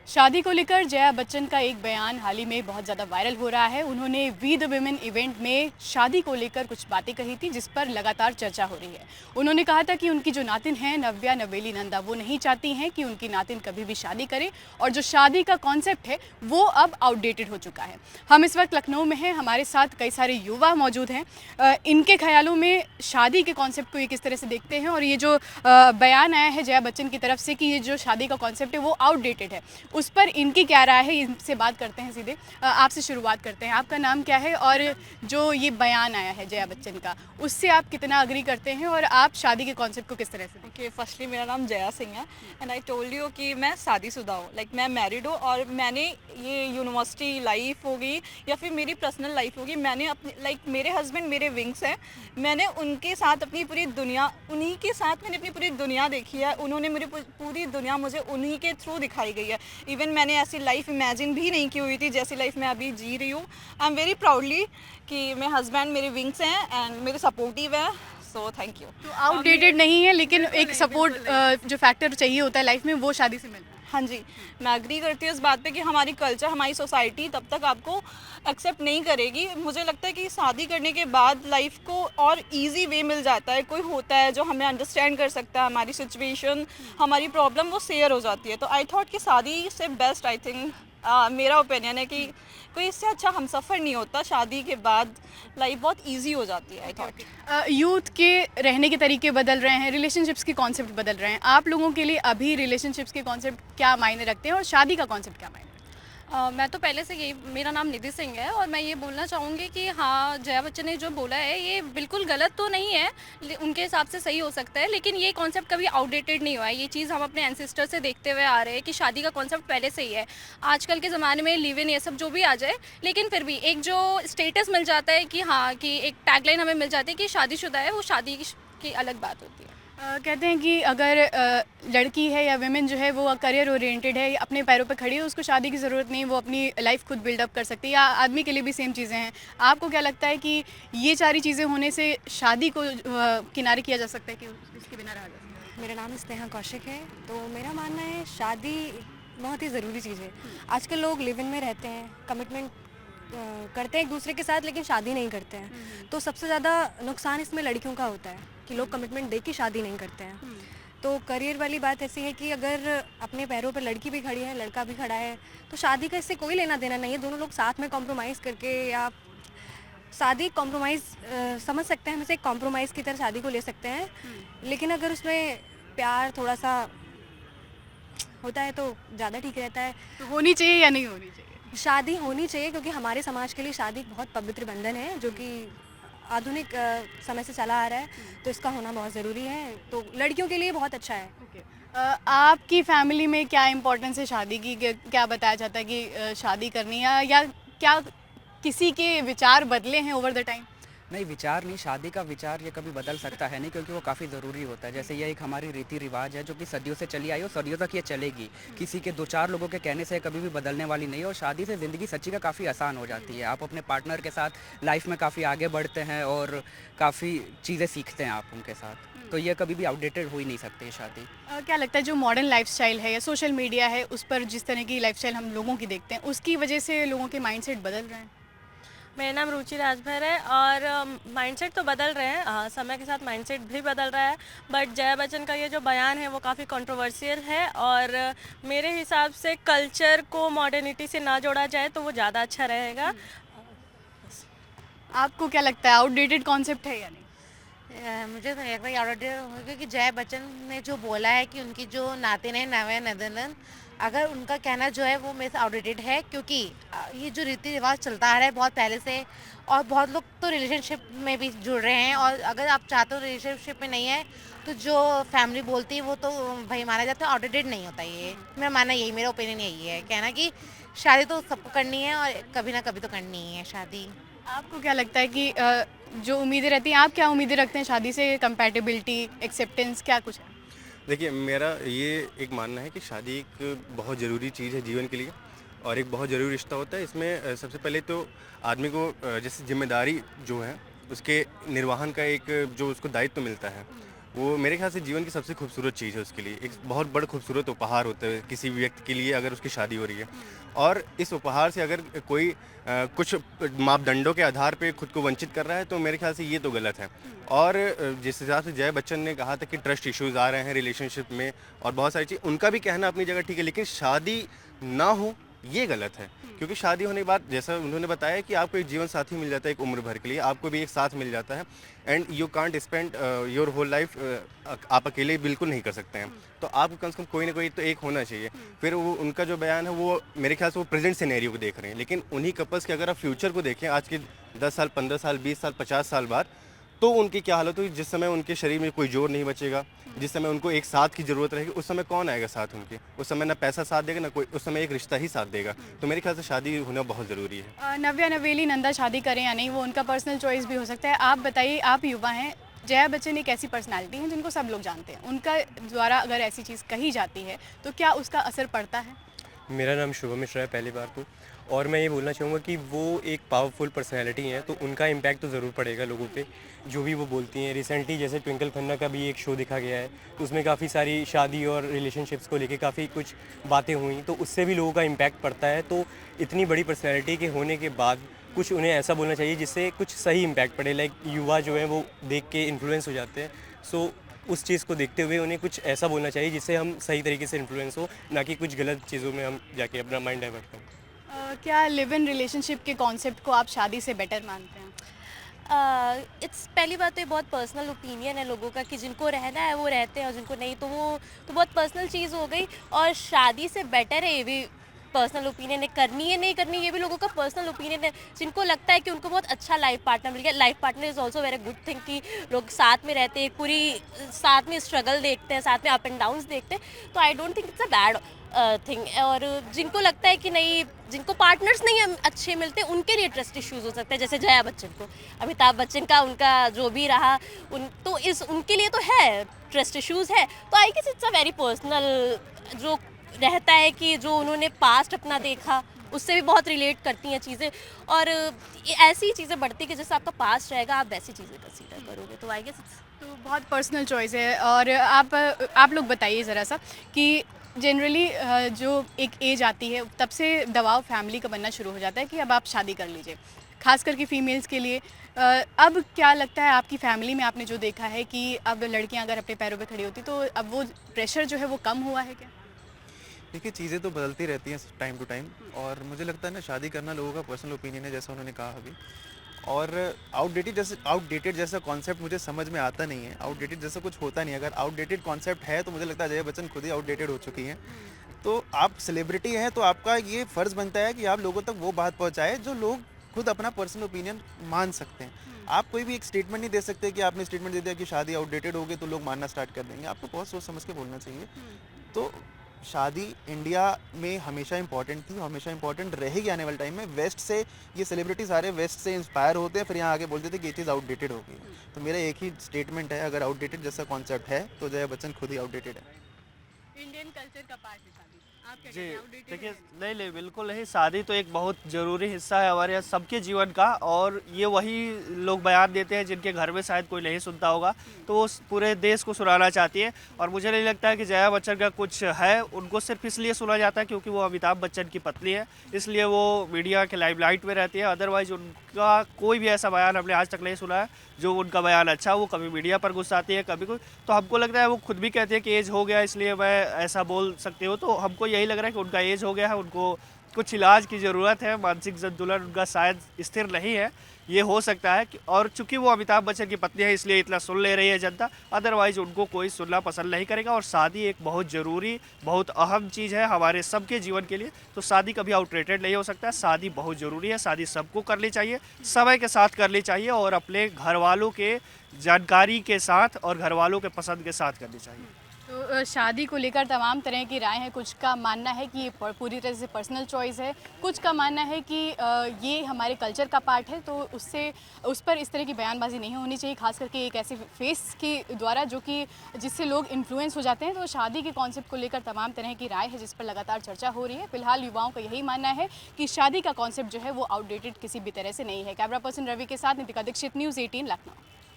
शादी को लेकर जया बच्चन का एक बयान हाल ही में बहुत ज़्यादा वायरल हो रहा है। उन्होंने वी द विमेन इवेंट में शादी को लेकर कुछ बातें कही थी जिस पर लगातार चर्चा हो रही है। उन्होंने कहा था कि उनकी जो नातिन है नव्या नवेली नंदा, वो नहीं चाहती हैं कि उनकी नातिन कभी भी शादी करे और जो शादी का कॉन्सेप्ट है वो अब आउटडेटेड हो चुका है। हम इस वक्त लखनऊ में हैं, हमारे साथ कई सारे युवा मौजूद हैं। इनके ख्यालों में शादी के कॉन्सेप्ट को ये किस तरह से देखते हैं और ये जो बयान आया है जया बच्चन की तरफ से कि ये जो शादी का कॉन्सेप्ट है वो आउटडेटेड है, उस पर इनकी क्या राय है, इनसे बात करते हैं सीधे। आपसे शुरुआत करते हैं, आपका नाम क्या है और जो ये बयान आया है जया बच्चन का उससे आप कितना अग्री करते हैं और आप शादी के कॉन्सेप्ट को किस तरह से देखते हैं? फर्स्टली मेरा नाम जया सिंह है एंड आई टोल्ड यू कि मैं शादीशुदा हूँ, मैं मैरिड हूँ और मैंने ये यूनिवर्सिटी लाइफ होगी या फिर मेरी पर्सनल लाइफ होगी, मैंने अपनी मेरे हस्बैंड मेरे विंग्स हैं, मैंने उनके साथ अपनी पूरी दुनिया, उन्हीं के साथ मैंने अपनी पूरी दुनिया देखी है। उन्होंने मेरी पूरी दुनिया मुझे उन्हीं के थ्रू दिखाई गई है। इवन मैंने ऐसी लाइफ इमेजिन भी नहीं की हुई थी जैसी लाइफ मैं अभी जी रही हूँ। आई एम वेरी प्राउडली कि मेरे हस्बैंड मेरे विंग्स हैं एंड मेरे सपोर्टिव है। So thank you. तो आउटडेटेड नहीं है लेकिन एक सपोर्ट जो फैक्टर चाहिए होता है लाइफ में वो शादी से मिलता है। हाँ जी, मैं एग्री करती हूँ इस बात पे कि हमारी कल्चर, हमारी सोसाइटी तब तक आपको एक्सेप्ट नहीं करेगी। मुझे लगता है कि शादी करने के बाद लाइफ को और इजी वे मिल जाता है। कोई होता है जो हमें अंडरस्टैंड कर सकता है, हमारी सिचुएशन, हमारी प्रॉब्लम वो शेयर हो जाती है। तो आई थॉट कि शादी से बेस्ट, आई थिंक मेरा ओपिनियन है कि कोई इससे अच्छा हमसफ़र नहीं होता। शादी के बाद लाइफ बहुत इजी हो जाती है। आई थॉट यूथ के रहने के तरीके बदल रहे हैं, रिलेशनशिप्स के कॉन्सेप्ट बदल रहे हैं। आप लोगों के लिए अभी रिलेशनशिप्स के कॉन्सेप्ट क्या मायने रखते हैं और शादी का कॉन्सेप्ट क्या मायने? मैं तो पहले से यही, मेरा नाम निधि सिंह है और मैं ये बोलना चाहूँगी कि हाँ, जया बच्चन ने जो बोला है ये बिल्कुल गलत तो नहीं है, उनके हिसाब से सही हो सकता है, लेकिन ये कॉन्सेप्ट कभी आउटडेटेड नहीं हुआ है। ये चीज़ हम अपने एंसेस्टर से देखते हुए आ रहे हैं कि शादी का कॉन्सेप्ट पहले से ही है। आजकल के ज़माने में लिव इन ये सब जो भी आ जाए, लेकिन फिर भी एक जो स्टेटस मिल जाता है कि हाँ, कि एक टैगलाइन हमें मिल जाती है कि शादीशुदा है, वो शादी की अलग बात होती है। कहते हैं कि अगर लड़की है या विमेन जो है वो करियर ओरिएंटेड है, अपने पैरों पे खड़ी है, उसको शादी की ज़रूरत नहीं, वो अपनी लाइफ खुद बिल्डअप कर सकती है। या आदमी के लिए भी सेम चीज़ें हैं। आपको क्या लगता है कि ये सारी चीज़ें होने से शादी को किनारे किया जा सकता है कि उसके बिना रहा जा सकता है? मेरा नाम स्नेहा कौशिक है। तो मेरा मानना है शादी बहुत ही ज़रूरी चीज़ है। आजकल लोग लिव इन में रहते हैं, कमिटमेंट करते हैं एक दूसरे के साथ, लेकिन शादी नहीं करते हैं। तो सबसे ज़्यादा नुकसान इसमें लड़कियों का होता है कि लोग कमिटमेंट दे के शादी नहीं करते हैं। तो करियर वाली बात ऐसी है कि अगर अपने पैरों पर लड़की भी खड़ी है, लड़का भी खड़ा है, तो शादी का इससे कोई लेना देना नहीं है। दोनों लोग साथ में कॉम्प्रोमाइज़ करके या शादी कॉम्प्रोमाइज़ समझ सकते हैं, हम इसे एक कॉम्प्रोमाइज़ की तरह शादी को ले सकते हैं। लेकिन अगर उसमें प्यार थोड़ा सा होता है तो ज़्यादा ठीक रहता है। तो होनी चाहिए या नहीं होनी चाहिए? शादी होनी चाहिए क्योंकि हमारे समाज के लिए शादी एक बहुत पवित्र बंधन है जो कि आधुनिक समय से चला आ रहा है। तो इसका होना बहुत ज़रूरी है। तो लड़कियों के लिए बहुत अच्छा है। ओके। आपकी फैमिली में क्या इम्पोर्टेंस है शादी की? क्या बताया जाता है कि शादी करनी है या क्या किसी के विचार बदले हैं ओवर द टाइम? नहीं, विचार नहीं, शादी का विचार ये कभी बदल सकता है नहीं, क्योंकि वो काफ़ी ज़रूरी होता है। जैसे ये एक हमारी रीति रिवाज है जो कि सदियों से चली आई और सदियों तक ये चलेगी। किसी के दो चार लोगों के कहने से कभी भी बदलने वाली नहीं है। और शादी से ज़िंदगी सच्ची का काफ़ी आसान हो जाती है। आप अपने पार्टनर के साथ लाइफ में काफ़ी आगे बढ़ते हैं और काफ़ी चीज़ें सीखते हैं आप उनके साथ। तो ये कभी भी आउटडेटेड हो ही नहीं सकती शादी। क्या लगता है जो मॉडर्न लाइफस्टाइल है या सोशल मीडिया है उस पर जिस तरह की लाइफस्टाइल हम लोगों की देखते हैं उसकी वजह से लोगों के माइंडसेट बदल रहे हैं? मेरा नाम रुचि राजभर है और माइंडसेट तो बदल रहे हैं, समय के साथ माइंडसेट भी बदल रहा है। बट जया बच्चन का ये जो बयान है वो काफ़ी कंट्रोवर्शियल है और मेरे हिसाब से कल्चर को मॉडर्निटी से ना जोड़ा जाए तो वो ज़्यादा अच्छा रहेगा। आपको क्या लगता है आउटडेटेड कॉन्सेप्ट है या नहीं? मुझे तो लगता है ऑलरेडी हो, क्योंकि जया बच्चन ने जो बोला है कि उनकी जो नातिन है नव्या नंदन, अगर उनका कहना जो है वो मेरे से आउटडेटेड है, क्योंकि ये जो रीति रिवाज चलता आ रहा है बहुत पहले से और बहुत लोग तो रिलेशनशिप में भी जुड़ रहे हैं। और अगर आप चाहते हो रिलेशनशिप में नहीं है तो जो फैमिली बोलती है वो तो भाई माना जाता है, आउटडेटेड नहीं होता। ये मेरा मानना यही, मेरा ओपिनियन यही है, कहना कि शादी तो सबको करनी है और कभी ना कभी तो करनी ही है शादी। आपको क्या लगता है कि जो उम्मीदें रहती हैं, आप क्या उम्मीदें रखते हैं शादी से? कंपैटिबिलिटी, एक्सेप्टेंस, क्या कुछ है? देखिए, मेरा ये एक मानना है कि शादी एक बहुत ज़रूरी चीज़ है जीवन के लिए और एक बहुत ज़रूरी रिश्ता होता है। इसमें सबसे पहले तो आदमी को जैसे जिम्मेदारी जो है उसके निर्वहन का एक जो उसको दायित्व मिलता है वो मेरे ख्याल से जीवन की सबसे खूबसूरत चीज़ है उसके लिए। एक बहुत बड़ा खूबसूरत उपहार होता है किसी भी व्यक्ति के लिए अगर उसकी शादी हो रही है। और इस उपहार से अगर कोई कुछ मापदंडों के आधार पे खुद को वंचित कर रहा है तो मेरे ख्याल से ये तो गलत है। और जिस हिसाब से जया बच्चन ने कहा था कि ट्रस्ट इश्यूज़ आ रहे हैं रिलेशनशिप में और बहुत सारी चीज़, उनका भी कहना अपनी जगह ठीक है, लेकिन शादी ना हो ये गलत है। क्योंकि शादी होने के बाद जैसा उन्होंने बताया कि आपको एक जीवन साथी मिल जाता है एक उम्र भर के लिए, आपको भी एक साथ मिल जाता है and you can't spend your whole life, आप अकेले बिल्कुल नहीं कर सकते हैं। तो आपको कम से कम कोई ना कोई तो एक होना चाहिए। फिर वो उनका जो बयान है वो मेरे ख्याल से वो प्रेजेंट सिनेरियो को देख रहे हैं, लेकिन उन्हीं कपल्स के अगर आप फ्यूचर को देखें आज के 10 साल 15 साल 20 साल 50 साल बाद, तो उनकी क्या हालत होगी। जिस समय उनके शरीर में कोई जोर नहीं बचेगा, जिस समय उनको एक साथ की ज़रूरत रहेगी, उस समय कौन आएगा साथ उनके? उस समय ना पैसा साथ देगा ना कोई, उस समय एक रिश्ता ही साथ देगा। तो मेरे ख्याल से शादी होना बहुत ज़रूरी है। नव्या नवेली नंदा शादी करें या नहीं वो उनका पर्सनल चॉइस भी हो सकता है। आप बताइए, आप युवा हैं, जया बच्चन एक ऐसी पर्सनालिटी है जिनको सब लोग जानते हैं, उनका द्वारा अगर ऐसी चीज़ कही जाती है तो क्या उसका असर पड़ता है? मेरा नाम शुभम मिश्रा है, पहली बार तो, और मैं ये बोलना चाहूँगा कि वो एक पावरफुल पर्सनैलिटी हैं, तो उनका इम्पैक्ट तो ज़रूर पड़ेगा लोगों पे, जो भी वो बोलती हैं। रिसेंटली जैसे ट्विंकल खन्ना का भी एक शो दिखा गया है, तो उसमें काफ़ी सारी शादी और रिलेशनशिप्स को लेके काफ़ी कुछ बातें हुई, तो उससे भी लोगों का इम्पैक्ट पड़ता है। तो इतनी बड़ी पर्सनैलिटी के होने के बाद कुछ उन्हें ऐसा बोलना चाहिए जिससे कुछ सही इम्पैक्ट पड़े। लाइक युवा जो है वो देख के इन्फ्लुएंस हो जाते हैं, सो उस चीज़ को देखते हुए उन्हें कुछ ऐसा बोलना चाहिए जिससे हम सही तरीके से इन्फ्लुएंस हो, ना कि कुछ गलत चीज़ों में हम जाके अपना माइंड डाइवर्ट करें। क्या लिव इन रिलेशनशिप के कॉन्सेप्ट को आप शादी से बेटर मानते हैं? इट्स पहली बात तो ये बहुत पर्सनल ओपिनियन है लोगों का कि जिनको रहना है वो रहते हैं और जिनको नहीं तो वो तो बहुत पर्सनल चीज़ हो गई। और शादी से बेटर है ये भी पर्सनल ओपिनियन है, करनी है नहीं करनी ये भी लोगों का पर्सनल ओपिनियन है। जिनको लगता है कि उनको बहुत अच्छा लाइफ पार्टनर मिल गया, life partner is also very good thing कि लोग साथ में रहते हैं, पूरी साथ में स्ट्रगल देखते हैं, साथ में अप एंड डाउन्स देखते हैं, तो I don't think it's a bad thing. और जिनको लगता है कि नहीं, जिनको पार्टनर्स नहीं अच्छे मिलते, उनके लिए ट्रस्ट इश्यूज हो सकते हैं, जैसे जया बच्चन को, अमिताभ बच्चन का उनका जो भी रहा तो उनके लिए तो है ट्रस्ट इश्यूज है। तो I guess it's a very personal जो रहता है कि जो उन्होंने पास्ट अपना देखा उससे भी बहुत रिलेट करती हैं चीज़ें, और ऐसी चीज़ें बढ़ती कि जैसे आपका पास्ट रहेगा आप वैसी चीज़ें कंसीडर करोगे। तो आई गेस तो बहुत पर्सनल चॉइस है। और आप लोग बताइए ज़रा सा कि जनरली जो एक एज आती है तब से दबाव फैमिली का बनना शुरू हो जाता है कि अब आप शादी कर लीजिए, खास करके फीमेल्स के लिए। अब क्या लगता है आपकी फैमिली में आपने जो देखा है कि अब लड़कियां अगर अपने पैरों पे खड़ी होती तो अब वो प्रेशर जो है वो कम हुआ है क्या? देखिए, चीज़ें तो बदलती रहती हैं टाइम टू टाइम, और मुझे लगता है ना शादी करना लोगों का पर्सनल ओपिनियन है, जैसा उन्होंने कहा अभी। और आउटडेटेड जैसा कॉन्सेप्ट मुझे समझ में आता नहीं है। आउटडेटेड जैसा कुछ होता नहीं है। अगर आउटडेटेड कॉन्सेप्ट है तो मुझे लगता है जया बच्चन खुद ही आउटडेटेड हो चुकी हैं। तो आप सेलिब्रिटी हैं तो आपका ये फ़र्ज़ बनता है कि आप लोगों तक वो बात पहुँचाएँ जो लोग खुद अपना पर्सनल ओपिनियन मान सकते हैं। आप कोई भी एक स्टेटमेंट नहीं दे सकते कि आपने स्टेटमेंट दे दिया कि शादी आउटडेटेड हो गई तो लोग मानना स्टार्ट कर देंगे। आपको बहुत सोच समझ के बोलना चाहिए। तो शादी इंडिया में हमेशा इंपॉर्टेंट थी, हमेशा इंपॉर्टेंट रहेगी आने वाले टाइम में। वेस्ट से ये सेलिब्रिटी सारे वेस्ट से इंस्पायर होते हैं, फिर यहाँ आगे बोलते थे कि ये चीज़ आउटडेटेड हो गई। तो मेरा एक ही स्टेटमेंट है, अगर आउटडेटेड जैसा कॉन्सेप्ट है तो जया बच्चन खुद ही आउटडेटेड है। इंडियन कल्चर का पार्ट है शादी, आप क्या जी कहते हैं? outdated देखिए, है? नहीं बिल्कुल नहीं। शादी तो एक बहुत ज़रूरी हिस्सा है हमारे सबके जीवन का, और ये वही लोग बयान देते हैं जिनके घर में शायद कोई नहीं सुनता होगा, तो वो पूरे देश को सुनाना चाहती है। और मुझे नहीं लगता है कि जया बच्चन का कुछ है, उनको सिर्फ इसलिए सुना जाता है क्योंकि वो अमिताभ बच्चन की पत्नी है, इसलिए वो मीडिया के लाइमलाइट में रहती है। अदरवाइज़ उनका कोई भी ऐसा बयान हमने आज तक नहीं सुना है जो उनका बयान अच्छा, वो कभी मीडिया पर गुस्साती है कभी कुछ। तो हमको लगता है वो खुद भी कहती है कि एज हो गया इसलिए मैं ऐसा बोल सकती हूँ। तो हमको यही लग रहा है कि उनका एज हो गया है, उनको कुछ इलाज की ज़रूरत है, मानसिक संतुलन उनका शायद स्थिर नहीं है, ये हो सकता है कि, और चूंकि वो अमिताभ बच्चन की पत्नी है इसलिए इतना सुन ले रही है जनता, अदरवाइज़ उनको कोई सुनना पसंद नहीं करेगा। और शादी एक बहुत ज़रूरी, बहुत अहम चीज़ है हमारे सबके जीवन के लिए, तो शादी कभी आउटरेटेड नहीं हो सकता। शादी बहुत ज़रूरी है, शादी सबको करनी चाहिए, समय के साथ करनी चाहिए, और अपने घर वालों के जानकारी के साथ और घर वालों के पसंद के साथ करनी चाहिए। तो शादी को लेकर तमाम तरह की राय है। कुछ का मानना है कि ये पूरी तरह से पर्सनल चॉइस है, कुछ का मानना है कि ये हमारे कल्चर का पार्ट है, तो उस पर इस तरह की बयानबाजी नहीं होनी चाहिए, खास करके एक ऐसे फेस के द्वारा जो कि जिससे लोग इन्फ्लुएंस हो जाते हैं। तो शादी के कॉन्सेप्ट को लेकर तमाम तरह की राय है जिस पर लगातार चर्चा हो रही है। फिलहाल युवाओं का यही मानना है कि शादी का कॉन्सेप्ट जो है वो आउटडेटेड किसी भी तरह से नहीं है। कैमरा पर्सन रवि के साथ नितिका दीक्षित, न्यूज़ 18 लखनऊ।